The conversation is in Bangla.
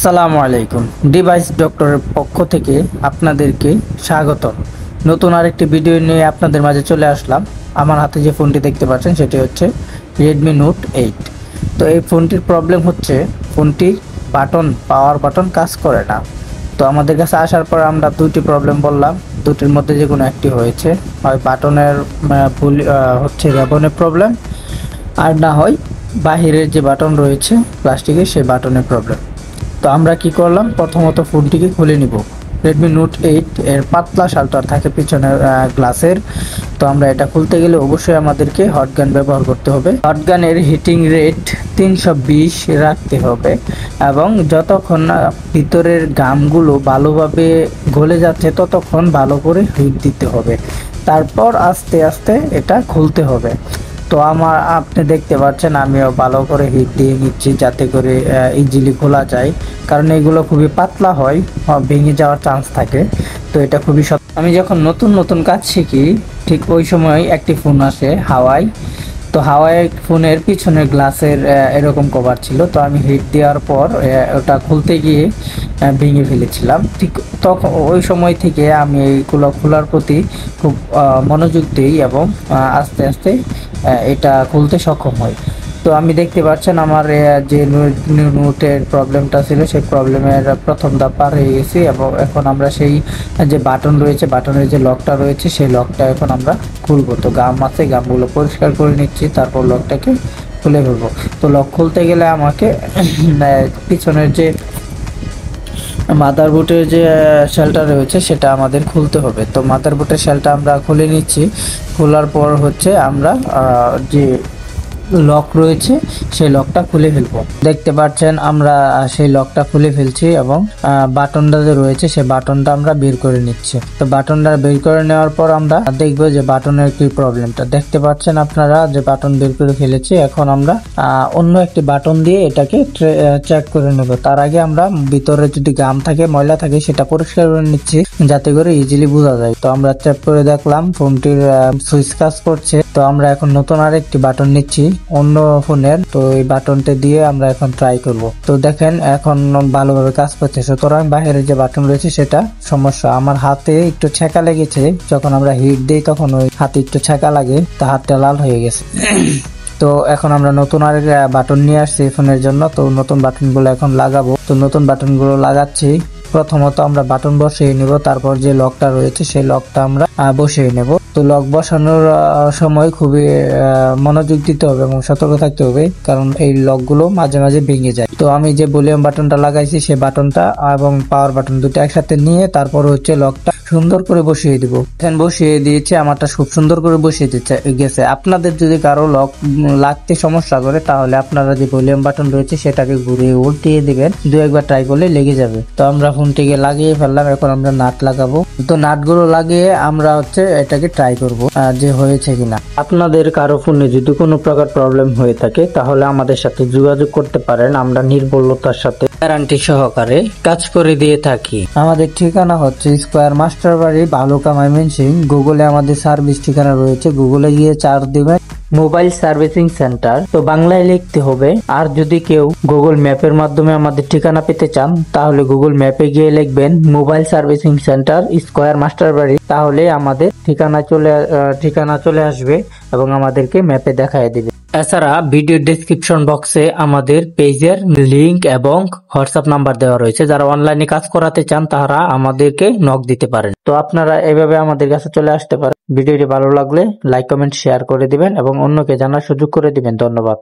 আসসালামু আলাইকুম। ডিভাইস ডক্টরের পক্ষ থেকে আপনাদেরকে স্বাগত। নতুন আরেকটি ভিডিও নিয়ে আপনাদের মাঝে চলে আসলাম। আমার হাতে যে ফোনটি দেখতে পাচ্ছেন সেটি হচ্ছে রেডমি নোট 8। তো এই ফোনটির প্রবলেম হচ্ছে ফোনটির পাওয়ার বাটন কাজ করে না। তো আমাদের কাছে আসার পর আমরা দুটি প্রবলেম বললাম, দুটির মধ্যে যে কোনো একটি হয়েছে। হয় বাটনের ভুল হচ্ছে রেবনের প্রবলেম, আর না হয় বাহিরের যে বাটন রয়েছে প্লাস্টিকের সেই বাটনের প্রবলেম। তো আমরা কি করলাম, প্রথমত ফোনটিকে খুলে নিব। রেডমি নোট 8 এর পাতলা শাল্টার থাকে পিছনের গ্লাসের। তো আমরা এটা খুলতে গেলে অবশ্যই আমাদেরকে হটগান ব্যবহার করতে হবে। হটগানের হিটিং রেট 320 রাখতে হবে এবং যতক্ষণ না ভিতরের গামগুলো ভালোভাবে গলে যাচ্ছে ততক্ষণ ভালো করে হিট দিতে হবে। তারপর আস্তে আস্তে এটা খুলতে হবে। তো আপনি দেখতে পাচ্ছেন আমিও ভালো করে হিট দিয়ে নিচ্ছি যাতে করে ইজিলি খোলা যায়, কারণ এগুলো খুবই পাতলা হয়, ভেঙে যাওয়ার চান্স থাকে। তো এটা খুবই আমি যখন নতুন নতুন কাজ শিখি ঠিক ওই সময় একটি ফোন আসে হাওয়াই। তো হাওয়াই ফোনের পিছনের গ্লাসের এরকম কভার ছিল। তো আমি হিট দেওয়ার পর ওটা খুলতে গিয়ে ভেঙে ফেলেছিলাম। ঠিক তখন ওই সময় থেকে আমি এইগুলো খোলার প্রতি খুব মনোযোগ দিই এবং আস্তে আস্তে এটা খুলতে সক্ষম হই। তো আমি দেখতে পাচ্ছেন আমার যে নোটের প্রবলেমটা ছিল সেই প্রবলেমের প্রথম ধাপ পার হয়ে গেছি এবং এখন আমরা সেই যে বাটন রয়েছে, বাটনের যে লকটা রয়েছে সেই লকটা এখন আমরা খুলবো। তো গাম আছে, গামগুলো পরিষ্কার করে নিচ্ছি, তারপর লকটাকে খুলে ফেলবো। তো লক খুলতে গেলে আমাকে পিছনের যে মাদারবোর্ডের যে শেলটা রয়েছে সেটা আমাদের খুলতে হবে। তো মাদারবোর্ডের শেলটা আমরা খুলে নিচ্ছি। খোলার পর হচ্ছে আমরা যে লক রয়েছে সেই লকটা খুলে ফেলবো। দেখতে পাচ্ছেন আমরা সেই লকটা খুলে ফেলছি এবং বাটনটা যে রয়েছে সেই বাটনটা আমরা বের করে নিচ্ছি। তো বাটনটা বের করে নেওয়ার পর আমরা দেখবো যে বাটনের কি প্রবলেমটা। দেখতে পাচ্ছেন আপনারা যে বাটন বের করে ফেলেছি। এখন আমরা অন্য একটি বাটন দিয়ে এটাকে চেক করে নেব। তার আগে আমরা ভিতরে যদি গাম থাকে, ময়লা থাকে সেটা পরিষ্কার করে নিচ্ছি যাতে করে ইজিলি বোঝা যায়। তো আমরা চেক করে দেখলাম ফোনটির সুইচ কাজ করছে। তো আমরা এখন নতুন আরেকটি বাটন নিচ্ছি অন্য ফোনের। তো এই বাটনটা দিয়ে আমরা এখন ট্রাই করব। তো দেখেন এখন ভালোভাবে কাজ করছে। সুতরাং বাইরে যে বাটন রয়েছে সেটা সমস্যা। আমার হাতে একটু ছ্যাঁকা লেগেছে, যখন আমরা হিট দিই তখন ওই হাতে একটু ছ্যাঁকা লাগে, তা হাতটা লাল হয়ে গেছে। তো এখন আমরা নতুন আরেক বাটন নিয়ে আসছি ফোনের জন্য। তো নতুন বাটনগুলো এখন লাগাবো। তো নতুন বাটনগুলো লাগাচ্ছি। প্রথমত আমরা বাটন বসিয়ে নেব, তারপর যে লকটা রয়েছে সেই লকটা আমরা বসিয়ে নেব। তো লক বসানোর সময় খুবই মনোযোগ দিতে হবে এবং সতর্ক থাকতে হবে, কারণ এই লকগুলো মাঝে মাঝে ভেঙে যায়। তো আমি যে ভলিউম বাটনটা লাগাইছি সেই বাটনটা এবং পাওয়ার বাটন দুটো একসাথে নিয়ে তারপর হচ্ছে লকটা সুন্দর করে বসিয়ে দিব। এখন বসিয়ে দিয়েছে, আমারটা খুব সুন্দর করে বসিয়ে গেছে। আপনাদের যদি কারো লক লাগতে সমস্যা করে তাহলে আপনারা যে ভলিউম বাটন রয়েছে সেটাকে ঘুরিয়ে উল্টিয়ে দিবেন, দু একবার ট্রাই করলে লেগে যাবে। তো আমরা ফোনটিকে লাগিয়ে ফেললাম, এখন আমরা নাট লাগাবো। তো নাটগুলো লাগিয়ে আমরা হচ্ছে এটাকে ট্রাই করব যে হয়েছে কিনা। আপনাদের কারো ফোনে যদি কোনো প্রকার প্রবলেম হয়ে থাকে তাহলে আমাদের সাথে যোগাযোগ করতে পারেন। আমরা নির্ভুলতার সাথে গ্যারান্টি সহকারে কাজ করে দিয়ে থাকি। আমাদের ঠিকানা হচ্ছে স্কয়ার মাস্টার বাড়ি, ভালুকা, ময়মনসিংহ। গুগলে আমাদের সার্ভিস ঠিকানা রয়েছে, গুগলে গিয়ে চার্জ দিবেন মোবাইল সার্ভিসিং সেন্টার। তো বাংলায় লিখতে হবে। আর যদি কেউ গুগল ম্যাপের মাধ্যমে আমাদের ঠিকানা পেতে চান তাহলে গুগল ম্যাপে গিয়ে লিখবেন mobile servicing centre square master বাড়ি, তাহলে আমাদের ঠিকানা চলে আসবে এবং আমাদেরকে ম্যাপে দেখায় দিবে। এছাড়া ভিডিও ডেসক্রিপশন বক্সে আমাদের পেজের লিংক এবং হোয়াটসঅ্যাপ নাম্বার দেওয়া রয়েছে। যারা অনলাইনে কাজ করাতে চান তারা আমাদেরকে নক দিতে পারেন। তো আপনারা এভাবে আমাদের কাছে চলে আসতে পারেন। ভিডিওটি ভালো লাগলে লাইক, কমেন্ট, শেয়ার করে দিবেন এবং অন্যকে জানার সুযোগ করে দিবেন। ধন্যবাদ।